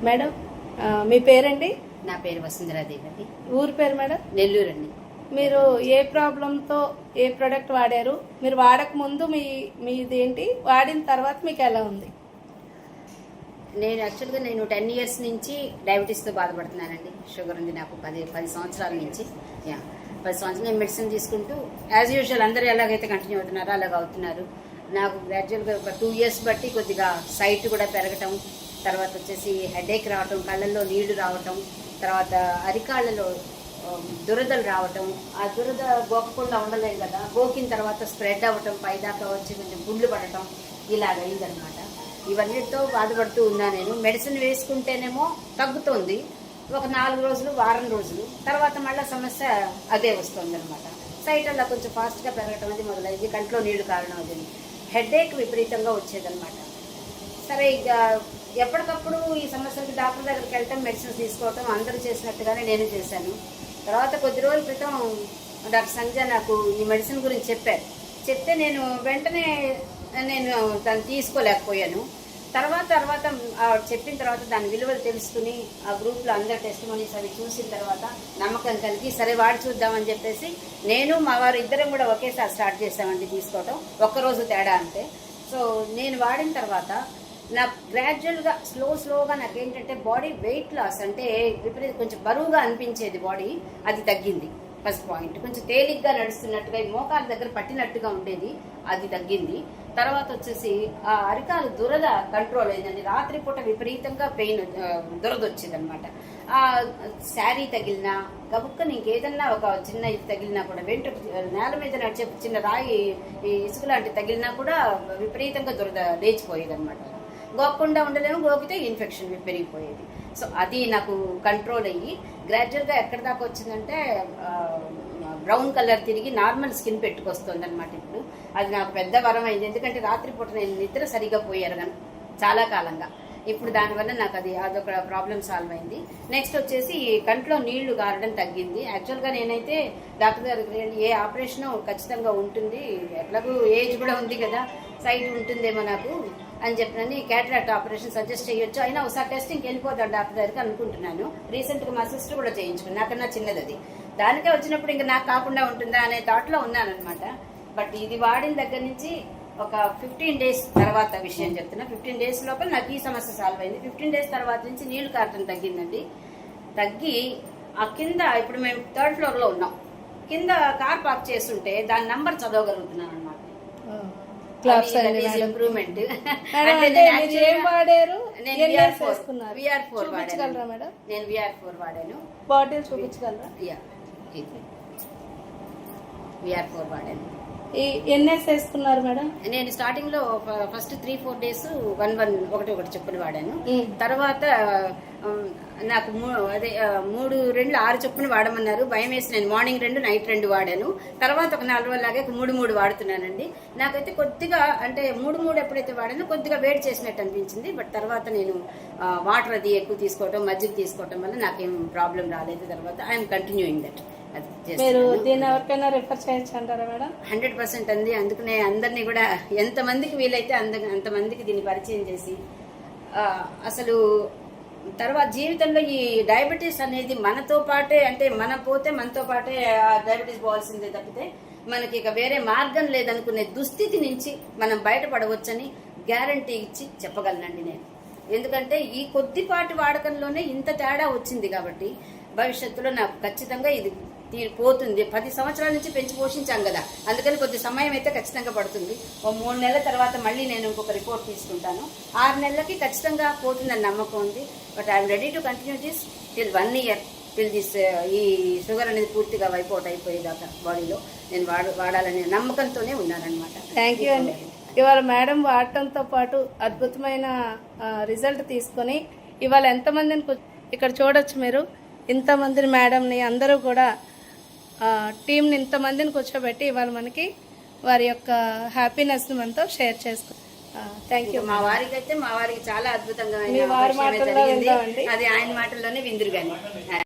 Madam మీ పేరండి? నా పేరు వసుంధరాదేవి అండి. ఊరు పేరు మేడం? నెల్లూరు అండి. మీరు ఏ ప్రాబ్లంతో ఏ ప్రోడక్ట్ వాడారు? మీరు వాడక ముందు మీదేంటి, వాడిన తర్వాత మీకు ఎలా ఉంది? యాక్చువల్గా నేను 10 ఇయర్స్ నుంచి డయాబెటీస్తో బాధపడుతున్నానండి. షుగర్ ఉంది నాకు 10 సంవత్సరాల నుంచి. 10 సంవత్సరాలు నేను మెడిసిన్ తీసుకుంటూ యాజ్ యూజువల్ అందరూ ఎలాగైతే కంటిన్యూ అవుతున్నారో అలాగ అవుతున్నారు. నాకు గ్రాడ్యువల్గా ఒక 2 ఇయర్స్ బట్టి కొద్దిగా సైట్ కూడా పెరగటం, తర్వాత వచ్చేసి హెడేక్ రావటం, కళ్ళల్లో నీళ్లు రావటం, తర్వాత అరికాళ్ళలో దురదలు రావటం, ఆ దురద గోకకుండా ఉండలేదు కదా, గోకిన తర్వాత స్ప్రెడ్ అవ్వటం, పైదాకా వచ్చి కొంచెం గుండ్లు పడటం, ఇలాగ అయిందనమాట. ఇవన్నిటితో బాధపడుతూ ఉన్నా. నేను మెడిసిన్ వేసుకుంటేనేమో తగ్గుతోంది, ఒక 4 రోజులు వారం రోజులు, తర్వాత మళ్ళీ సమస్య అదే వస్తుంది అనమాట. సైట్ అలా కొంచెం ఫాస్ట్గా పెరగటం అది మొదలైంది, కంట్లో నీళ్లు కారణం అది, హెడేక్ విపరీతంగా వచ్చేదనమాట. సరే ఇక ఎప్పటికప్పుడు ఈ సమస్యలకి డాక్టర్ దగ్గరికి వెళ్ళటం, మెడిసిన్స్ తీసుకోవటం అందరూ చేసినట్టుగానే నేను చేశాను. తర్వాత కొద్ది రోజుల క్రితం డాక్టర్ సంజయ్ నాకు ఈ మెడిసిన్ గురించి చెప్తే నేను వెంటనే దాన్ని తీసుకోలేకపోయాను. తర్వాత చెప్పిన తర్వాత దాని విలువలు తెలుసుకుని ఆ గ్రూప్లో అందరు టెస్టిమోనీస్ అవి చూసిన తర్వాత నమ్మకం కలిగి సరే వాడి చూద్దామని చెప్పేసి నేను మా వారు ఇద్దరం కూడా ఒకేసారి స్టార్ట్ చేసామండి తీసుకోవటం, ఒక్కరోజు తేడా అంతే. సో నేను వాడిన తర్వాత నాకు గ్రాడ్యువల్గా స్లోగా నాకేంటంటే బాడీ వెయిట్ లాస్, అంటే కొంచెం బరువుగా అనిపించేది బాడీ, అది తగ్గింది. ఫస్ట్ పాయింట్, కొంచెం తేలిగ్గా నడుస్తున్నట్టుగా మోకాల దగ్గర పట్టినట్టుగా ఉండేది, అది తగ్గింది. తర్వాత వచ్చేసి ఆ అరికాలు దురద కంట్రోల్ అయిందండి. రాత్రిపూట విపరీతంగా పెయిన్, దురద వచ్చింది అనమాట. ఆ శారీ తగిలినా, గబుక్కని ఇంకేదన్నా ఒక చిన్న ఇది తగిలినా కూడా, నేల మీద నడిచే చిన్న రాయి ఇసుక లాంటి తగిలినా కూడా విపరీతంగా దురద లేచిపోయేది అనమాట. గోకుండా ఉండలేము, గోకితే ఇన్ఫెక్షన్ పెరిగిపోయేది. సో అది నాకు కంట్రోల్ అయ్యి గ్రాడ్యువల్గా ఎక్కడి దాకా వచ్చిందంటే బ్రౌన్ కలర్ తిరిగి నార్మల్ స్కిన్ పెట్టుకొస్తుంది అనమాట. ఇప్పుడు అది నాకు పెద్ద వరం అయింది, ఎందుకంటే రాత్రిపూట నేను నిద్ర సరిగా పోయారు కానీ చాలా కాలంగా. ఇప్పుడు దానివల్ల నాకు అదొక ప్రాబ్లం సాల్వ్ అయింది. నెక్స్ట్ వచ్చేసి కంట్లో నీళ్లు గారడం తగ్గింది. యాక్చువల్గా నేనైతే డాక్టర్ గారికి ఏ ఆపరేషన్ ఖచ్చితంగా ఉంటుంది, ఎట్లాగూ ఏజ్ కూడా ఉంది కదా, సైట్ ఉంటుందేమో నాకు అని చెప్పినని క్యాటరాక్ట్ ఆపరేషన్ సజెస్ట్ చేయొచ్చు, అయినా ఒకసారి టెస్టింగ్కి వెళ్ళిపోతాను డాక్టర్ దగ్గరికి అనుకుంటున్నాను. రీసెంట్గా మా సిస్టర్ కూడా చేయించుకుని, నాకన్నా చిన్నది అది, దానికే వచ్చినప్పుడు ఇంకా నాకు కాకుండా ఉంటుందా అనే థాట్లో ఉన్నానమాట. బట్ ఇది వాడిన దగ్గర నుంచి ఒక 15 డేస్ తర్వాత విషయం చెప్తున్నా, 15 డేస్ లోపల నాకు ఈ సమస్య సాల్వ్ అయింది. 15 డేస్ తర్వాత నుంచి నీళ్లు కారటం తగ్గిందండి. తగ్గి ఆ కింద, ఇప్పుడు మేము 3rd ఫ్లోర్లో ఉన్నాం, కింద కార్ పార్క్ చేస్తుంటే దాని నంబర్ చదవగలుగుతున్నాను అనమాట. ఇంప్రూవ్మెంట్. నేను VR4 వాడాను. బాటిల్ చూపించగలరా? VR4 వాడాను. ఎన్ఎస్ వేసుకున్నారు మేడం? నేను స్టార్టింగ్ లో ఫస్ట్ 3-4 డేస్ 1 చొప్పున వాడాను. తర్వాత నాకు 3 6 చొప్పున వాడమన్నారు. భయం వేసి నేను మార్నింగ్ 2 నైట్ 2 వాడాను. తర్వాత ఒక 4 రోజులాగే 3 వాడుతున్నానండి. నాకైతే కొద్దిగా, అంటే 3 ఎప్పుడైతే వాడానో కొద్దిగా వేడి చేసినట్టు అనిపించింది. బట్ తర్వాత నేను వాటర్ అది ఎక్కువ తీసుకోవటం, మజ్జిగ తీసుకోవటం వల్ల నాకేం ప్రాబ్లం రాలేదు. తర్వాత ఐఎమ్ కంటిన్యూయింగ్ దట్. మీరు దీన్ని ఎవరికైనా రిఫర్ చేయొచ్చు అంటారా మేడం? 100% అంది. అందుకనే అందరినీ కూడా ఎంతమందికి వీలైతే అంతమందికి దీన్ని పరిచయం చేసి, అసలు తర్వాత జీవితంలో ఈ డయాబెటీస్ అనేది మనతో పాటే, అంటే మనం పోతే మనతో పాటే డయాబెటీస్ పోవాల్సిందే తప్పితే మనకి ఇక వేరే మార్గం లేదనుకునే దుస్థితి నుంచి మనం బయటపడవచ్చని గ్యారంటీ ఇచ్చి చెప్పగలనండి నేను. ఎందుకంటే ఈ కొద్దిపాటి వాడకంలోనే ఇంత తేడా వచ్చింది కాబట్టి భవిష్యత్తులో నాకు ఖచ్చితంగా ఇది పోతుంది. 10 సంవత్సరాల నుంచి పెంచి పోషించాం కదా, అందుకని కొద్ది సమయం అయితే ఖచ్చితంగా పడుతుంది. ఓ 3 నెలల తర్వాత మళ్ళీ నేను ఇంకొక రిపోర్ట్ తీసుకుంటాను. 6 నెలలకి ఖచ్చితంగా పోతుందని నమ్మకం ఉంది. But I'm ready to continue this till 1 year, till this ఈ షుగర్ అనేది పూర్తిగా వైపౌట్ అయిపోయేదాకా బాడీలో నేను వాడాలనే నమ్మకంతోనే ఉన్నానన్నమాట. థ్యాంక్ యూ అండి. ఇవాళ మేడం వాడటంతో పాటు అద్భుతమైన రిజల్ట్ తీసుకొని ఇవాళ ఎంతమందిని ఇక్కడ చూడొచ్చు మీరు, ఇంతమందిని మేడంని అందరూ కూడా టీంని ఇంతమందిని కూర్చోబెట్టి ఇవాళ మనకి వారి యొక్క హ్యాపీనెస్ని మనతో షేర్ చేసుకున్నాం. Thank you. మా వారికి చాలా అద్భుతంగా జరిగింది. అది ఆయన మాటల్లోనే విందురు కానీ